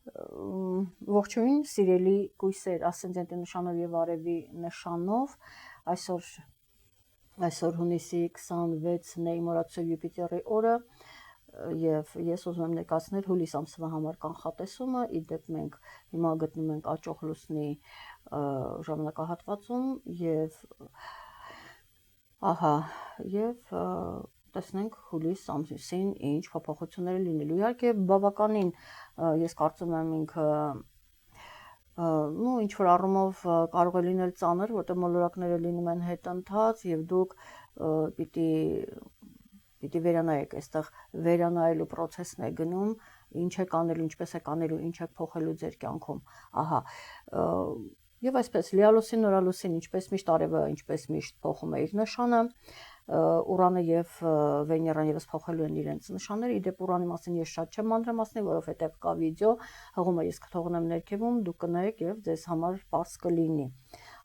Ողջույն, սիրելի կույսեր, ասcendent նշանով եւ արևի նշանով, այսօր հունիսի 26-ն է իմորացիոն Յուպիտերի օրը եւ ես ուզում եմ ներկայացնել հուլիս ամսվա համար կանխատեսումը, իդեպ մենք հիմա գտնում ենք աճող լուսնի ժամանակահատվածում եւ տեսնենք հուլիս ամսին ինչ փոփոխություններ լինելու։ Իհարկե բավականին ես կարծում եմ ինքը ինչ որ առումով կարող է լինել ծանր, որտեղ մոլորակները լինում են հետընթաց եւ դուք պիտի վերանայեք, այստեղ վերանայելու process-ն է գնում, ինչ եք անելու, ինչպես եք անելու, ինչ եք փոխելու ձեր կյանքում։ Եվ այսպես լիալուսին, նորալուսին, ինչպես միշտ արևը, ինչպես միշտ փոխում է իր նշանը, Ուրանը եւ Վեներան եւս փոխելու են իրենց նշանները։ Իդեպ Ուրանի մասին ես շատ չեմ մանրամասնի, որովհետեւ կա վիդեո, հղումը ես կթողնեմ ներքևում, դուք կնայեք եւ ձեզ համար པարզ կլինի։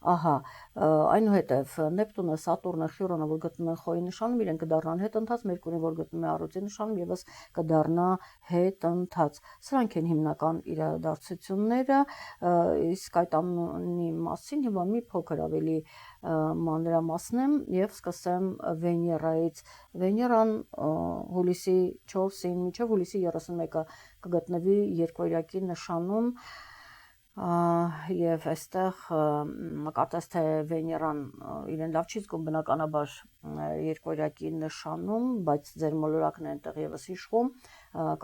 Այնուհետև Նեպտունը, Սատուրնը, Խյուրոնը, որ գտնում են խոյի նշանում, իրենք կդառնան հետընթաց, Մերկուրին, որ գտնում է առյուծի նշանում, եւս կդառնա հետընթաց։ Սրանք են հիմնական իրադարձությունները, իսկ այդ ամենի մասին հիմա մի փոքր ավելի մանրամասնեմ եւ սկսեմ Վեներայից։ Վեներան հուլիսի 4-ին մինչեւ հուլիսի 31-ը կգտնվի երկվորյակի նշանում եւ այստեղ կարծես թե Վեներան իրեն լավ չի զգում բնականաբար երկվորյակի նշանում, բայց ձեր մոլորակն է այնտեղ եւս իշխում,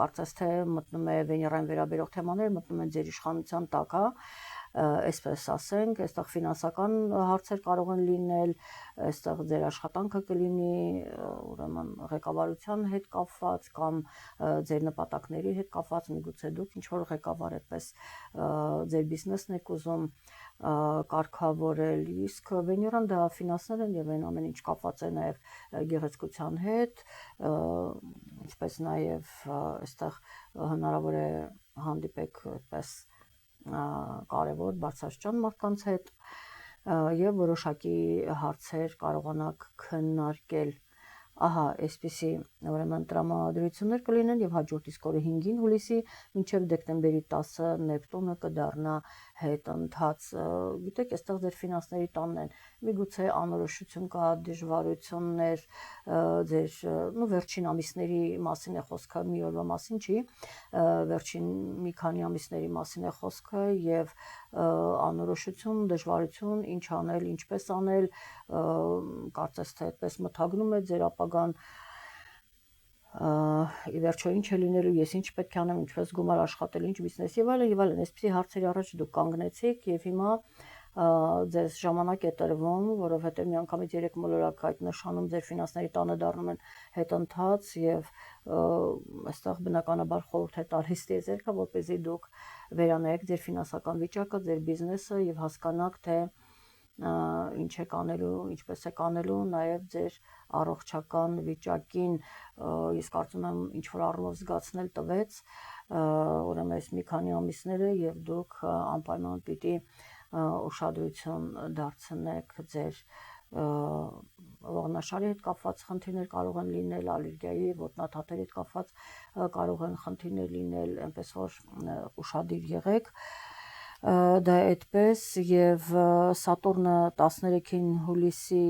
կարծես թե մտնում է Վեներային վերաբերող թեմաներ մտնում են ձեր իշխանության տակ, այսպես ասենք, այստեղ ֆինանսական հարցեր կարող են լինել, այստեղ ձեր աշխատանքը կլինի ուրեմն ղեկավարության հետ կապված կամ ձեր նպատակների հետ կապված, միգուցե դուք ինչ որ ղեկավար այդպես ձեր բիզնեսն եք ուզում կարգավորել, իսկ Վեներան դա ֆինանսներ են եւ այն ամեն ինչ կապված է նաեւ գեղեցկության հետ, ինչպես նաեւ այստեղ հնարավոր է հանդիպեք այդպես կարևոր բարձրաստիճան մարդկանց հետ եւ որոշակի հարցեր կարողանաք քննարկել։ Այսպիսի ուրեմն տրամադրություններ կլինեն եւ հաջորդ իսկ օրը 5-ին հուլիսի մինչեւ դեկտեմբերի 10-ը Նեպտունը կդառնա հետընթաց։ Գիտեք, այստեղ ձեր ֆինանսների տանն են։ Միգուցե անորոշություն կա, դժվարություններ, ձեր վերջին ամիսների մասին է խոսքը, մի օրվա մասին չի, վերջին մի քանի ամիսների մասին է խոսքը եւ անորոշություն, դժվարություն, ինչ անել, ինչպես անել, կարծես թե այդպես մթագնում է ձեր ապագան, ի վերջո ինչ է լինելու, ես ինչ պետք է անեմ, ինչպես գումար աշխատել, ինչ բիզնես եւ այլն, այսպիսի հարցերի առաջ դուք կանգնեցիք եւ հիմա ձեզ ժամանակ է տրվում, որովհետեւ միանգամից 3 մոլորակ այդ նշանում ձեր ֆինանսների տանը դառնում են հետընթաց եւ այստեղ բնականաբար խորհուրդ է տալիս տիեզերքը, որպեսզի դուք վերանայեք ձեր ֆինանսական վիճակը, ձեր բիզնեսը եւ հասկանաք թե ինչ եք անելու, ինչպես եք անելու, նաեւ ձեր առողջական վիճակին ես կարծում եմ ինչ որ առումով զգացնել տվեց, ուրեմն այս մի քանի ամիսները եւ դուք անպայման պիտի ուշադրություն դարձնեք ձեր ողնաշարի հետ կապված խնդիրներ կարող են լինել, ալերգիայի, ոտնաթաթերի հետ կապված կարող են խնդիրներ լինել, այնպես որ ուշադիր եղեք։ Դա այդպես եւ Սատուրնը 13-ին հուլիսի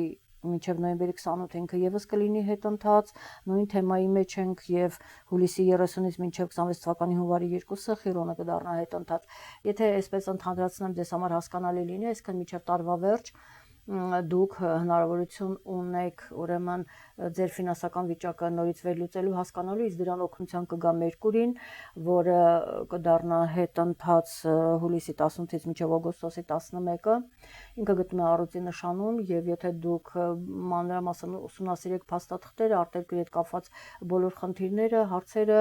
մինչև նոյեմբերի 28-ը ինքը եւս կլինի հետընթաց, նույն թեմայի մեջ ենք եւ հուլիսի 30-ից մինչև 26 թվականի հունվարի 2-ը Խիրոնը կդառնա հետընթաց։ Եթե այսպես ընդհանրացնեմ ձեզ համար հասկանալի լինի, այսինքն մինչև տարվա վերջ դուք հնարավորություն ունեք ուրեմն ձեր ֆինանսական վիճակը նորից վերլուծելու, հասկանալու, իսկ դրան օգնության կգա Մերկուրին, որը կդառնա հետընթաց հուլիսի 18-ից մինչև օգոստոսի 11-ը, ինքը գտնում է առյուծի նշանում եւ եթե դուք մանրամասն ուսումնասիրեք փաստաթղթերը, արտերկրի հետ կապված բոլոր խնդիրները, հարցերը,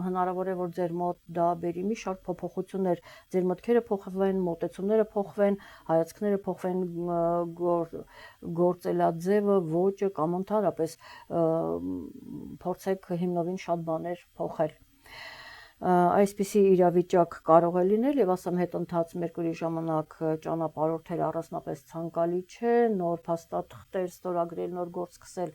հնարավոր է որ ձեր մոտ դա բերի մի շարք փոփոխություններ, ձեր մտքերը փոխվեն, մոտեցումները փոխվեն, հայացքները փոխվեն, գործելաձևը, ոճը կամ ընդհանրապես փորձեք հիմնովին շատ բաներ փոխել։ Այսպիսի իրավիճակ կարող է լինել եւ ասեմ հետընթաց Մերկուրի ժամանակ ճանապարհորդել առանձնապես ցանկալի չէ, նոր փաստաթղթեր ստորագրել, նոր գործ սկսել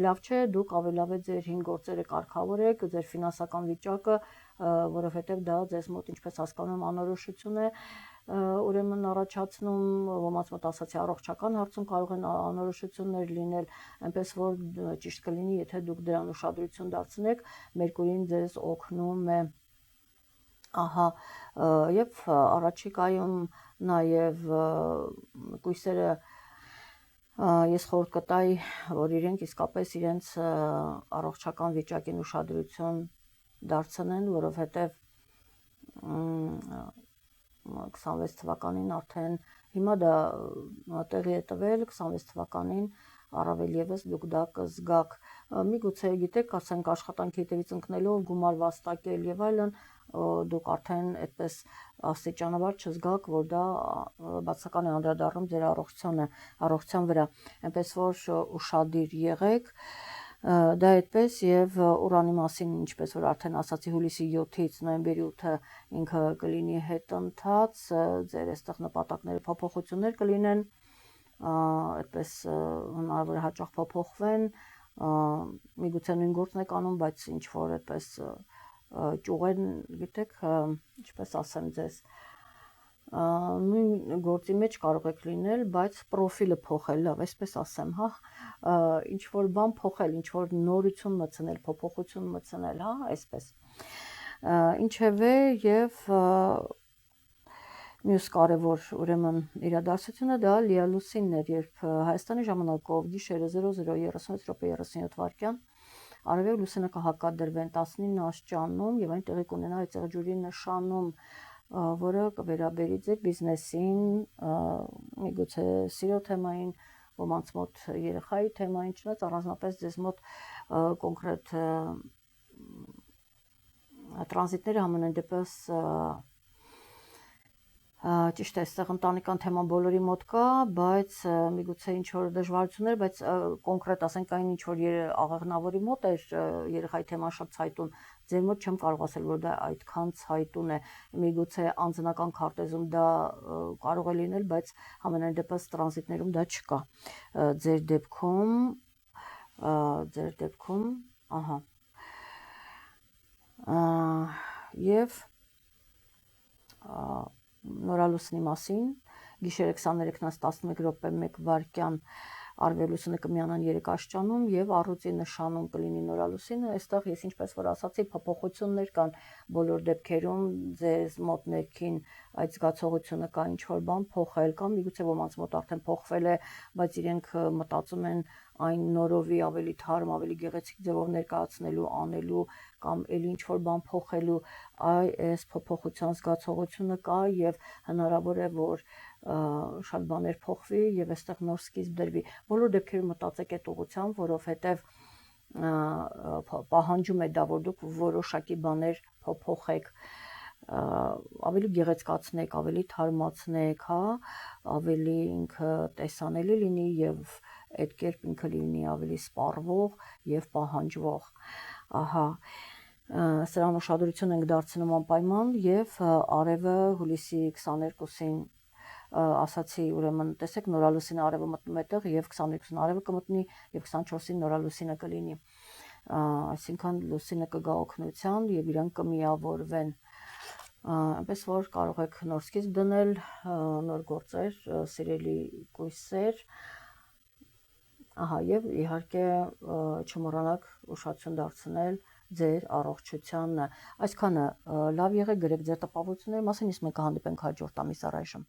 լավ չէ, դուք ավելի լավ է ձեր հին գործերը կարգավորեք, ձեր ֆինանսական վիճակը որովհետև դա ձեզ մոտ ինչպես հասկանում եմ անորոշություն է ուրեմն առաջացնում, ոմանց մոտ ասացի առողջական հարցում կարող են անորոշություններ լինել, այնպես որ ճիշտ կլինի, եթե դուք դրան ուշադրություն դարձնեք, Մերկուրին ձեզ օգնում է ահա եւ առաջիկայում նաեւ կույսերը ես խորհուրդ կտայի, որ իրենք իսկապես իրենց առողջական վիճակին ուշադրություն դարձնեն, որովհետեւ 26 թվականին արդեն հիմա դա տեղի է տվել 26 թվականին առավել եւս դուք դա կզգաք միգուցե գիտեք ասենք աշխատանքի հետևից ընկնելով գումար վաստակել եւ այլն դուք արդեն այդպես աստիճանաբար չզգաք որ դա բացական է անդրադառնում ձեր առողջության վրա այնպես որ ուշադիր եղեք դա այդպես եւ Ուրանի մասին ինչպես որ արդեն ասացի հուլիսի 7-ից նոյեմբերի 8-ը ինքը կլինի հետընթաց ձեր այստեղ նպատակները փոփոխություններ կլինեն այդպես հնարավոր է հաճախ փոփոխվեն միգուցե նույն գործն եք անում բայց ինչ որ այդպես ճյուղեն գիտեք ինչպես ասեմ ձեզ նույն գործի մեջ կարող եք լինել, բայց պրոֆիլը փոխել, լավ, այսպես ասեմ, հա, ինչ որ բան փոխել, ինչ որ նորություն մտցնել, փոփոխություն մտցնել, հա, այսպես։ Ինչևէ եւ մյուս կարևոր ուրեմն իրադարձությունը դա լիալուսինն էր, երբ Հայաստանի ժամանակով գիշերը 00:36 վայրկյան արևել լուսինը կհակադրվեն 19 աստիճանում եւ այն տեղի կունենա այծեղ ջուրի նշանում որը կվերաբերի ձեր բիզնեսին, միգուցե սիրո թեմային, ոմանց մոտ երեխայի թեմային, չնայած առանձնապես ձեզ մոտ կոնկրետ տրանզիտները համենայն դեպս ճիշտ է, այստեղ ընտանեկան թեման բոլորի մոտ կա, բայց միգուցե ինչ որ դժվարություններ, բայց կոնկրետ ասենք այն ինչ որ աղեղնավորի մոտ էր երեխայի թեման շատ ցայտուն, ձեր մոտ չեմ կարող ասել, որ դա այդքան ցայտուն է, միգուցե անձնական քարտեզում դա կարող է լինել, բայց համենայն դեպս տրանզիտներում դա չկա։ Ձեր դեպքում, ահա։ Եվ նորալուսնի մասին գիշերը 23:11 րոպե 1 վայրկյան արևելուսինը կմիանան 3 աստիճանում եւ առուծի նշանում կլինի նորալուսինը այստեղ ես ինչպես որ ասացի փոփոխություններ կան բոլոր դեպքերում ձեզ մոտ ներքին այդ զգացողությունը կա ինչ որ բան փոխել կամ միգուցե ոմանց մոտ արդեն փոխվել է բայց իրենք մտածում են այն նորովի ավելի թարմ ավելի գեղեցիկ ձևով ներկայացնելու անելու կամ էլի ինչ որ բան փոխելու այս փոփոխության զգացողությունը կա եւ հնարավոր է որ շատ բաներ փոխվի եւ այստեղ նոր սկիզբ դրվի բոլոր դեպքերում մտածեք այդ ուղղությամբ որովհետեւ պահանջում է դա որ դուք որոշակի բաներ փոխեք ավելի գեղեցկացնեք, ավելի թարմացնեք, հա, ավելի ինքը տեսանելի լինի եւ այդ կերպ ինքը լինի ավելի սպառվող եւ պահանջվող։ Ահա սրան ուշադրություն ենք դարձնում անպայման եւ արևը հուլիսի 22-ին ասացի ուրեմն տեսեք նորալուսինը արևը մտնում է այդտեղ եւ 22-ին արևը կմտնի եւ 24-ին նորալուսինը կլինի այսինքն լուսինը կգա օգնության եւ իրանք կմիավորվեն այնպես որ կարող եք նոր սկիզբ դնել նոր գործեր սիրելի կույսեր ահա եւ իհարկե չմոռանաք ուշադրություն դարձնել ձեր առողջությանը այսքանը լավ եղեք գրեք ձեր տպավորությունների մասին իսկ մենք կհանդիպենք հաջորդ ամիս առայժմ